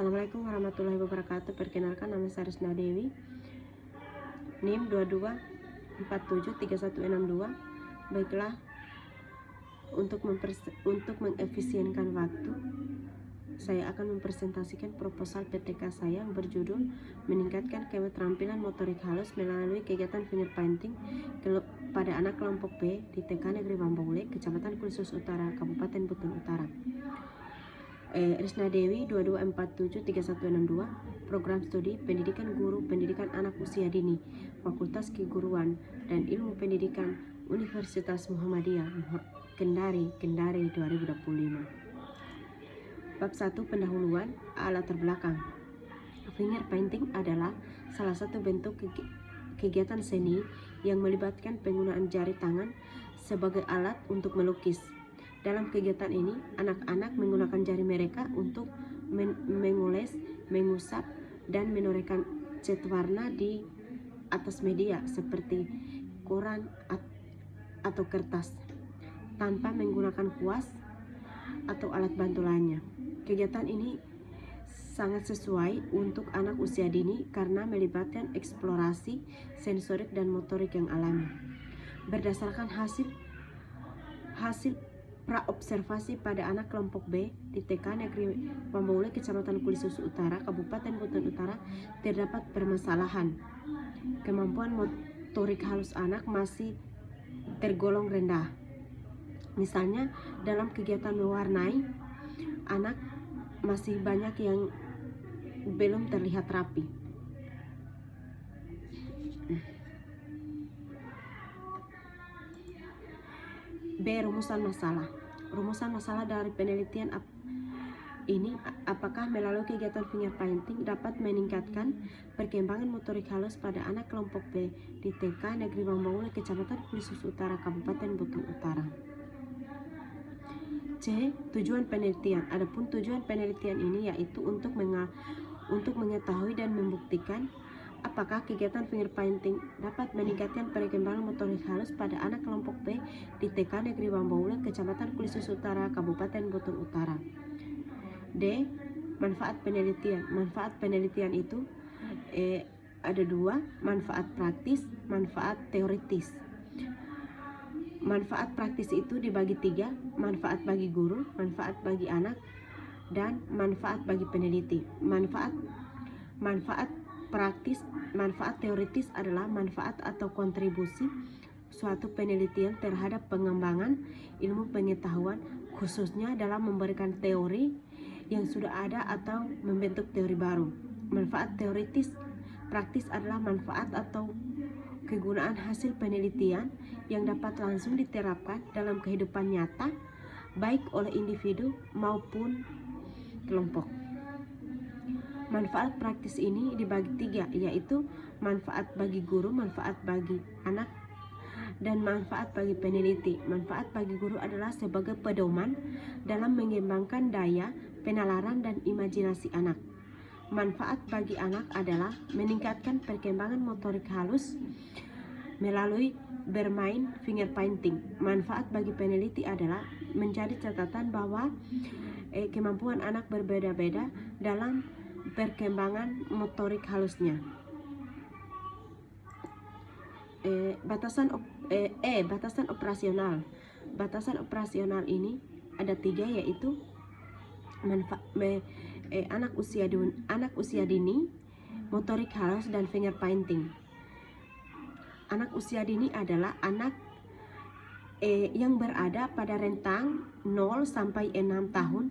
Assalamualaikum warahmatullahi wabarakatuh. Perkenalkan, nama saya Risna Dewi, NIM 22473162. Baiklah, untuk mengefisienkan waktu, saya akan mempresentasikan proposal PTK saya yang berjudul meningkatkan keterampilan motorik halus melalui kegiatan fingerpainting pada anak kelompok B di TK Negeri Bambaule, Kecamatan Kulisus Utara, Kabupaten Buton Utara. Risna Dewi 22473162, Program Studi Pendidikan Guru Pendidikan Anak Usia Dini, Fakultas Keguruan dan Ilmu Pendidikan Universitas Muhammadiyah Kendari 2025. Bab 1, pendahuluan. Latar belakang. Fingerpainting adalah salah satu bentuk kegiatan seni yang melibatkan penggunaan jari tangan sebagai alat untuk melukis. Dalam kegiatan ini, anak-anak menggunakan jari mereka untuk mengoles, mengusap, dan menorehkan cat warna di atas media seperti koran atau kertas, tanpa menggunakan kuas atau alat bantu lainnya. Kegiatan ini sangat sesuai untuk anak usia dini karena melibatkan eksplorasi sensorik dan motorik yang alami. Berdasarkan hasil praobservasi pada anak kelompok B di TK Negeri Bambaule, Kecamatan Kulisus Utara, Kabupaten Buton Utara, terdapat permasalahan. Kemampuan motorik halus anak masih tergolong rendah. Misalnya, dalam kegiatan mewarnai, anak masih banyak yang belum terlihat rapi. B. Rumusan masalah. Rumusan masalah dari penelitian ini, apakah melalui kegiatan fingerpainting dapat meningkatkan perkembangan motorik halus pada anak kelompok B di TK Negeri Bambaule, Kecamatan Kulisus Utara, Kabupaten Buton Utara. C. Tujuan penelitian. Adapun tujuan penelitian ini yaitu untuk mengetahui dan membuktikan apakah kegiatan fingerpainting dapat meningkatkan perkembangan motorik halus pada anak kelompok B di TK Negeri Bambaule, Kecamatan Kulisus Utara, Kabupaten Buton Utara. D. Manfaat penelitian. Manfaat penelitian itu ada dua, manfaat praktis, manfaat teoritis. Manfaat praktis itu dibagi tiga: manfaat bagi guru, manfaat bagi anak, dan manfaat bagi peneliti. Manfaat teoritis adalah manfaat atau kontribusi suatu penelitian terhadap pengembangan ilmu pengetahuan, khususnya dalam memberikan teori yang sudah ada atau membentuk teori baru. Manfaat teoritis praktis adalah manfaat atau kegunaan hasil penelitian yang dapat langsung diterapkan dalam kehidupan nyata, baik oleh individu maupun kelompok. Manfaat praktis ini dibagi tiga, yaitu manfaat bagi guru, manfaat bagi anak, dan manfaat bagi peneliti. Manfaat bagi guru adalah sebagai pedoman dalam mengembangkan daya penalaran dan imajinasi anak. Manfaat bagi anak adalah meningkatkan perkembangan motorik halus melalui bermain fingerpainting. Manfaat bagi peneliti adalah menjadi catatan bahwa kemampuan anak berbeda-beda dalam perkembangan motorik halusnya. Batasan operasional. Batasan operasional ini ada tiga, yaitu anak usia dini, motorik halus, dan fingerpainting. Anak usia dini adalah anak yang berada pada rentang 0 sampai 6 tahun.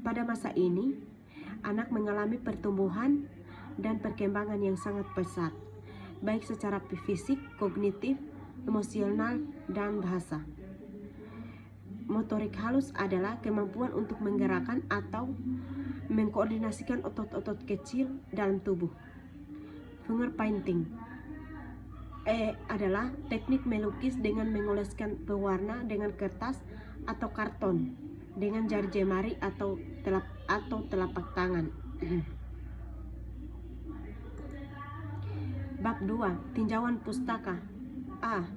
Pada masa ini, anak mengalami pertumbuhan dan perkembangan yang sangat pesat, baik secara fisik, kognitif, emosional, dan bahasa. Motorik halus adalah kemampuan untuk menggerakkan atau mengkoordinasikan otot-otot kecil dalam tubuh. Fingerpainting adalah teknik melukis dengan mengoleskan pewarna dengan kertas atau karton dengan jari jemari atau telapak tangan. Bab 2, tinjauan pustaka. A.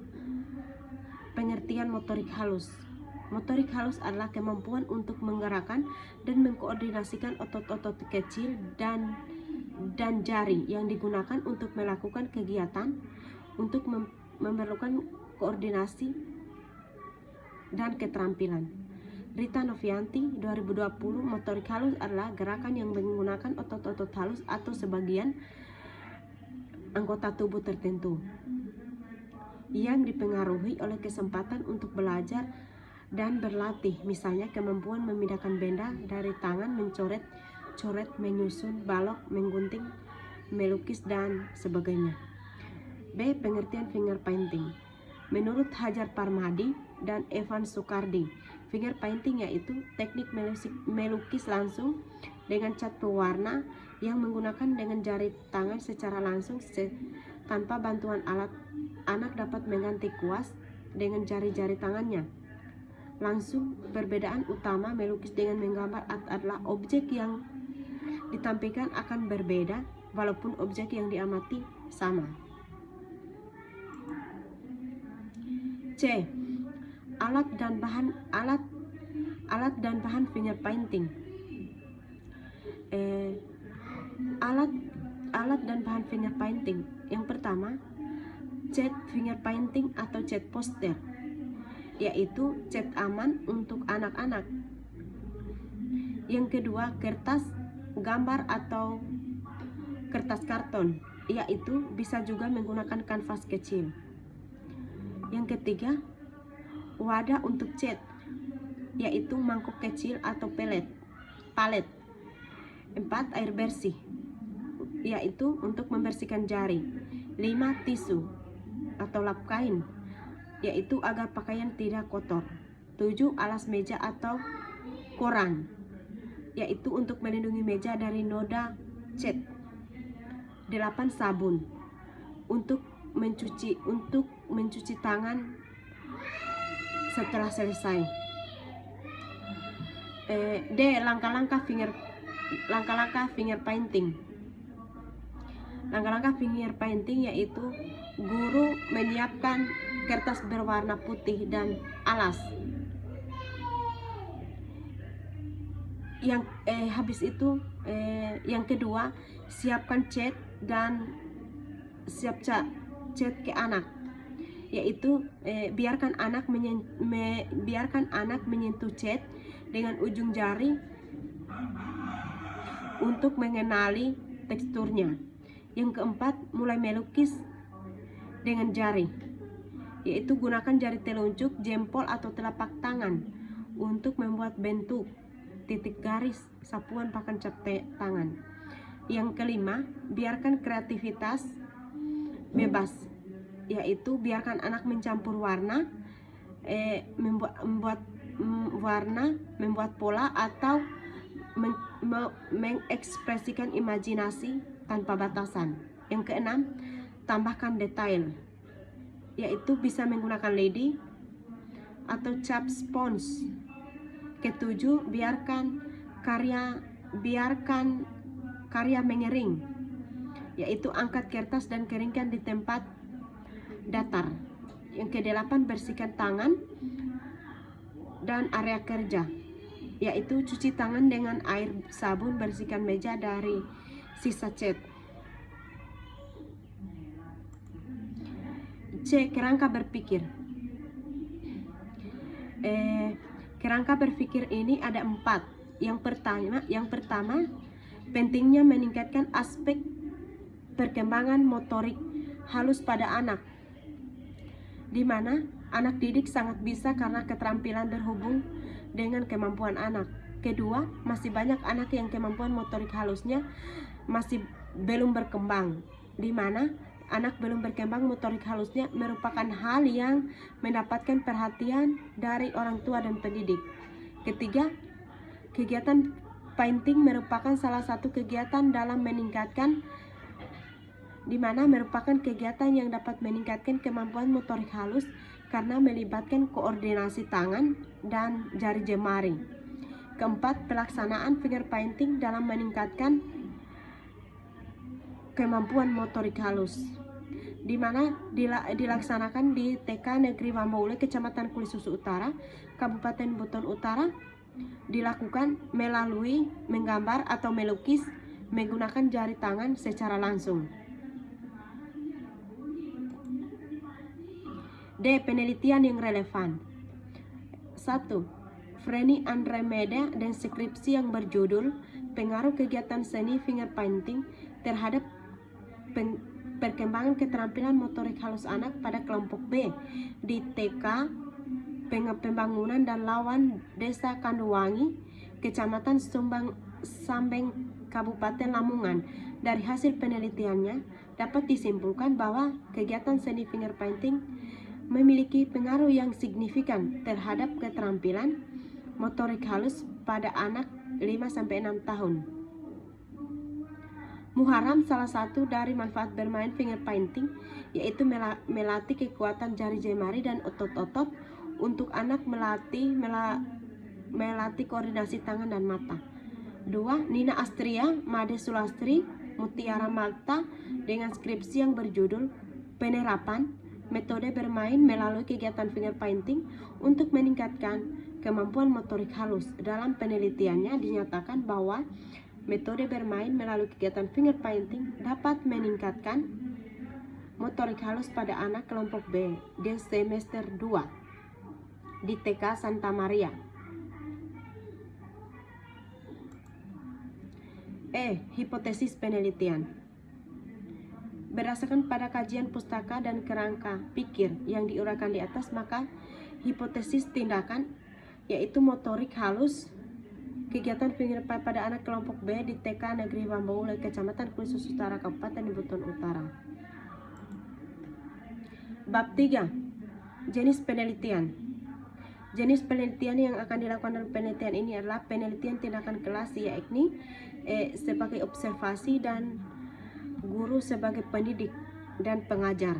Pengertian motorik halus. Motorik halus adalah kemampuan untuk menggerakkan dan mengkoordinasikan otot-otot kecil dan jari yang digunakan untuk melakukan kegiatan untuk memerlukan koordinasi dan keterampilan. Rita Novianti 2020, motorik halus adalah gerakan yang menggunakan otot-otot halus atau sebagian anggota tubuh tertentu yang dipengaruhi oleh kesempatan untuk belajar dan berlatih, misalnya kemampuan memindahkan benda dari tangan, mencoret, menyusun, balok, menggunting, melukis, dan sebagainya. B. Pengertian finger painting. Menurut Hajar Parmadi dan Evan Sukardi, finger painting yaitu teknik melukis langsung dengan cat pewarna yang menggunakan dengan jari tangan secara langsung tanpa bantuan alat. Anak dapat mengganti kuas dengan jari-jari tangannya langsung. Perbedaan utama melukis dengan menggambar adalah objek yang ditampilkan akan berbeda walaupun objek yang diamati sama. C. Alat dan bahan finger painting. Alat dan bahan finger painting. Yang pertama, cat finger painting atau cat poster, yaitu cat aman untuk anak-anak. Yang kedua, kertas gambar atau kertas karton, yaitu bisa juga menggunakan kanvas kecil. Yang ketiga, wadah untuk cat, yaitu mangkok kecil atau palet. 4. Air bersih, yaitu untuk membersihkan jari. 5. Tisu atau lap kain, yaitu agar pakaian tidak kotor. 7. Alas meja atau koran, yaitu untuk melindungi meja dari noda cat. 8. Sabun untuk mencuci tangan setelah selesai. D. Langkah-langkah finger painting. Langkah-langkah finger painting yaitu guru menyiapkan kertas berwarna putih dan alas. Habis itu yang kedua, siapkan cat dan siap cat ke anak, yaitu biarkan anak menyentuh cat dengan ujung jari untuk mengenali teksturnya. Yang keempat, mulai melukis dengan jari, yaitu gunakan jari telunjuk, jempol atau telapak tangan untuk membuat bentuk, titik garis, sapuan, bahkan cat tangan. Yang kelima, biarkan kreativitas bebas, yaitu biarkan anak mencampur warna, membuat pola atau mengekspresikan imajinasi tanpa batasan. Yang keenam, tambahkan detail, yaitu bisa menggunakan lidi atau cap spons. Ketujuh, biarkan karya mengering, yaitu angkat kertas dan keringkan di tempat datar. Yang kedelapan, bersihkan tangan dan area kerja, yaitu cuci tangan dengan air sabun, bersihkan meja dari sisa cat. C. Kerangka berpikir. Kerangka berpikir ini ada 4. Yang pertama, pentingnya meningkatkan aspek perkembangan motorik halus pada anak, di mana anak didik sangat bisa karena keterampilan berhubung dengan kemampuan anak. Kedua, masih banyak anak yang kemampuan motorik halusnya masih belum berkembang, di mana anak belum berkembang motorik halusnya merupakan hal yang mendapatkan perhatian dari orang tua dan pendidik. Ketiga, kegiatan painting merupakan salah satu kegiatan dalam meningkatkan, di mana merupakan kegiatan yang dapat meningkatkan kemampuan motorik halus karena melibatkan koordinasi tangan dan jari jemari. Keempat, pelaksanaan finger painting dalam meningkatkan kemampuan motorik halus. di mana dilaksanakan di TK Negeri Wambaule, Kecamatan Kulisusu Utara, Kabupaten Buton Utara, dilakukan melalui menggambar atau melukis menggunakan jari tangan secara langsung. D. Penelitian yang relevan. 1. Freni Andremeda dan skripsi yang berjudul Pengaruh Kegiatan Seni Fingerpainting terhadap perkembangan keterampilan motorik halus anak pada kelompok B di TK Pembangunan dan Lawan Desa Kanduwangi, Kecamatan Sambeng, Kabupaten Lamongan. Dari hasil penelitiannya dapat disimpulkan bahwa kegiatan seni fingerpainting memiliki pengaruh yang signifikan terhadap keterampilan motorik halus pada anak 5-6 tahun. Muharam, salah satu dari manfaat bermain fingerpainting yaitu melatih kekuatan jari jemari dan otot-otot untuk anak, melatih koordinasi tangan dan mata. 2. Nina Astria, Made Sulastri, Mutiara Malta dengan skripsi yang berjudul Penerapan Metode Bermain Melalui Kegiatan Fingerpainting untuk Meningkatkan Kemampuan Motorik Halus. Dalam penelitiannya dinyatakan bahwa metode bermain melalui kegiatan fingerpainting dapat meningkatkan motorik halus pada anak kelompok B di semester 2 di TK Santa Maria. E. Hipotesis penelitian. Berdasarkan pada kajian pustaka dan kerangka pikir yang diuraikan di atas, maka hipotesis tindakan yaitu motorik halus kegiatan fingerpainting pada anak kelompok B di TK Negeri Wambaule, Kecamatan Kulisusu Utara, Kabupaten Buton Utara. Bab 3. Jenis penelitian. Jenis penelitian yang akan dilakukan dalam penelitian ini adalah penelitian tindakan kelas, yakni sebagai observasi dan guru sebagai pendidik dan pengajar.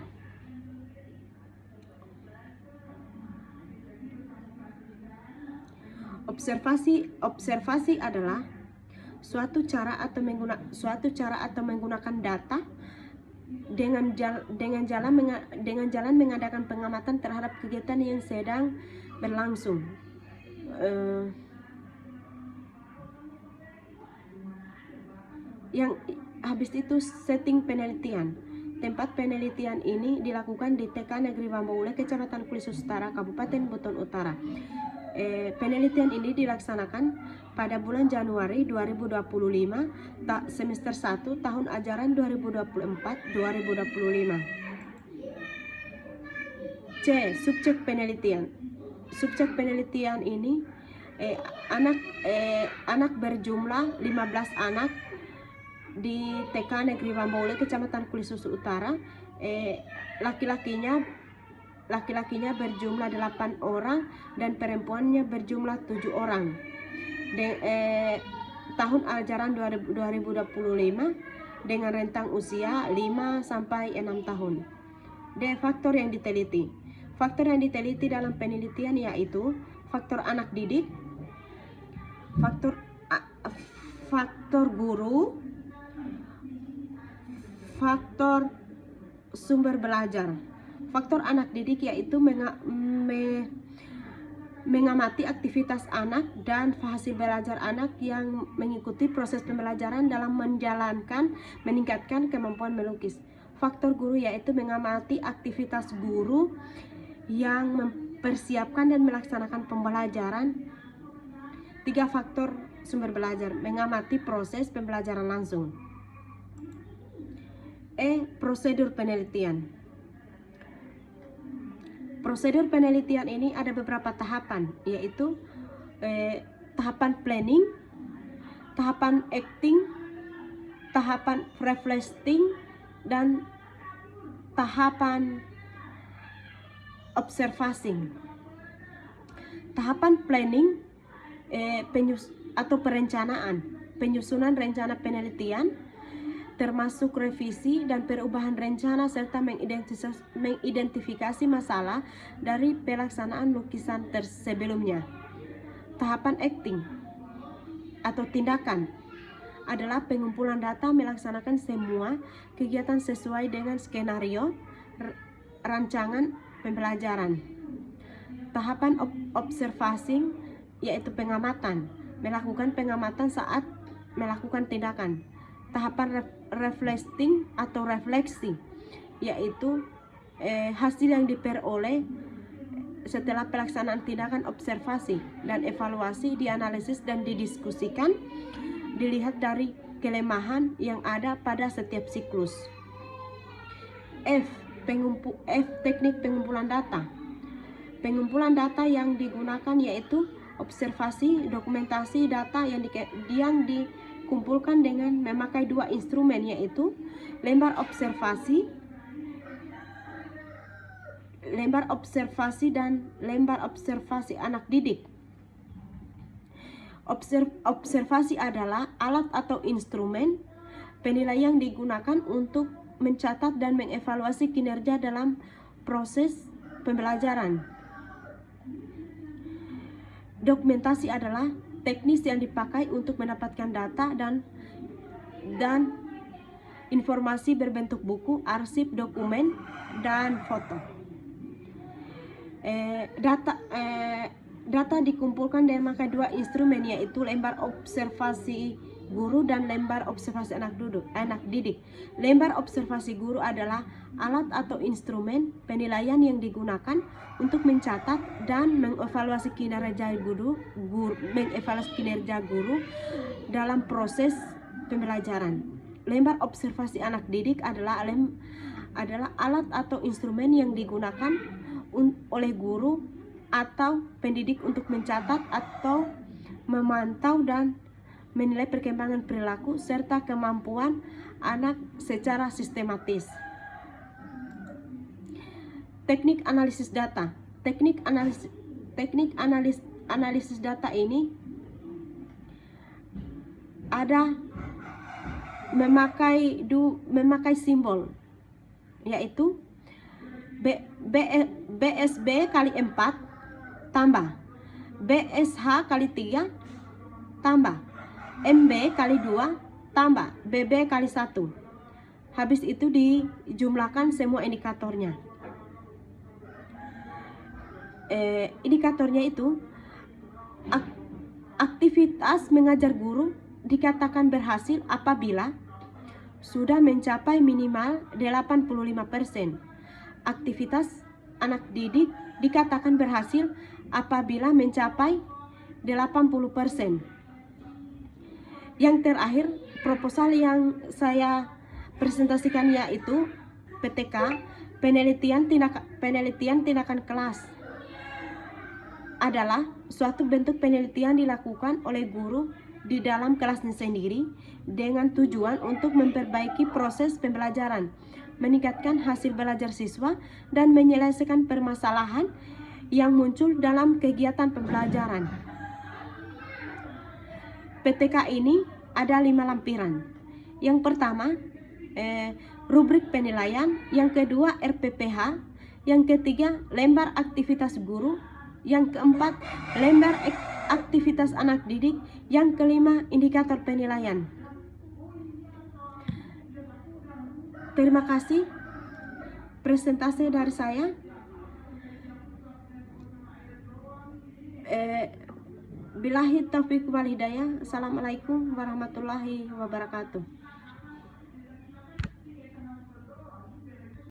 Observasi adalah suatu cara atau menggunakan data dengan jalan mengadakan pengamatan terhadap kegiatan yang sedang berlangsung. Yang habis itu setting penelitian. Tempat penelitian ini dilakukan di TK Negeri Wambaule, Kecamatan Kulisusu Utara, Kabupaten Buton Utara. Penelitian ini dilaksanakan pada bulan Januari 2025, semester 1, tahun ajaran 2024-2025. C. Subjek penelitian. Subjek penelitian ini anak berjumlah 15 anak di TK Negeri Wambaule, Kecamatan Kulisusu Utara. Laki-lakinya berjumlah 8 orang dan perempuannya berjumlah 7 orang. Tahun ajaran 2025 dengan rentang usia 5-6 tahun. D. Faktor yang diteliti. Faktor yang diteliti dalam penelitian yaitu faktor anak didik, faktor guru, faktor sumber belajar. Faktor anak didik yaitu mengamati aktivitas anak dan hasil belajar anak yang mengikuti proses pembelajaran dalam meningkatkan kemampuan melukis. Faktor guru yaitu mengamati aktivitas guru yang mempersiapkan dan melaksanakan pembelajaran. 3. Faktor sumber belajar, mengamati proses pembelajaran langsung. E. Prosedur penelitian. Prosedur penelitian ini ada beberapa tahapan, yaitu tahapan planning, tahapan acting, tahapan reflecting, dan tahapan observing. Tahapan planning atau perencanaan, penyusunan rencana penelitian, termasuk revisi dan perubahan rencana serta mengidentifikasi masalah dari pelaksanaan lukisan sebelumnya. Tahapan acting atau tindakan adalah pengumpulan data, melaksanakan semua kegiatan sesuai dengan skenario rancangan pembelajaran. Tahapan observasi yaitu pengamatan, melakukan pengamatan saat melakukan tindakan. Tahapan reflecting atau refleksi yaitu hasil yang diperoleh setelah pelaksanaan tindakan observasi dan evaluasi, dianalisis dan didiskusikan, dilihat dari kelemahan yang ada pada setiap siklus. Teknik pengumpulan data. Pengumpulan data yang digunakan yaitu observasi, dokumentasi data yang dikumpulkan dengan memakai dua instrumen yaitu lembar observasi dan lembar observasi anak didik. Observasi adalah alat atau instrumen penilaian yang digunakan untuk mencatat dan mengevaluasi kinerja dalam proses pembelajaran. Dokumentasi adalah teknis yang dipakai untuk mendapatkan data dan informasi berbentuk buku, arsip, dokumen, dan foto. Data dikumpulkan dengan memakai dua instrumen yaitu lembar observasi guru dan lembar observasi anak didik. Lembar observasi guru adalah alat atau instrumen penilaian yang digunakan untuk mencatat dan mengevaluasi kinerja guru dalam proses pembelajaran. Lembar observasi anak didik adalah alat atau instrumen yang digunakan oleh guru atau pendidik untuk mencatat atau memantau dan menilai perkembangan perilaku serta kemampuan anak secara sistematis. Teknik analisis data. Teknik analisis data ini ada memakai simbol yaitu BSB kali 4 tambah BSH kali 3 tambah MB kali 2 tambah BB kali 1. Habis itu dijumlahkan semua indikatornya. Indikatornya itu aktivitas mengajar guru dikatakan berhasil apabila sudah mencapai minimal 85%. Aktivitas anak didik dikatakan berhasil apabila mencapai 80%. Yang terakhir, proposal yang saya presentasikan yaitu PTK, penelitian tindakan kelas, adalah suatu bentuk penelitian dilakukan oleh guru di dalam kelasnya sendiri dengan tujuan untuk memperbaiki proses pembelajaran, meningkatkan hasil belajar siswa, dan menyelesaikan permasalahan yang muncul dalam kegiatan pembelajaran. PTK ini ada 5 lampiran. Yang pertama, rubrik penilaian. Yang kedua, RPPH. Yang ketiga, lembar aktivitas guru. Yang keempat, lembar aktivitas anak didik. Yang kelima, indikator penilaian. Terima kasih presentasi dari saya. Billahi taufiq wal hidayah. Assalamualaikum warahmatullahi wabarakatuh.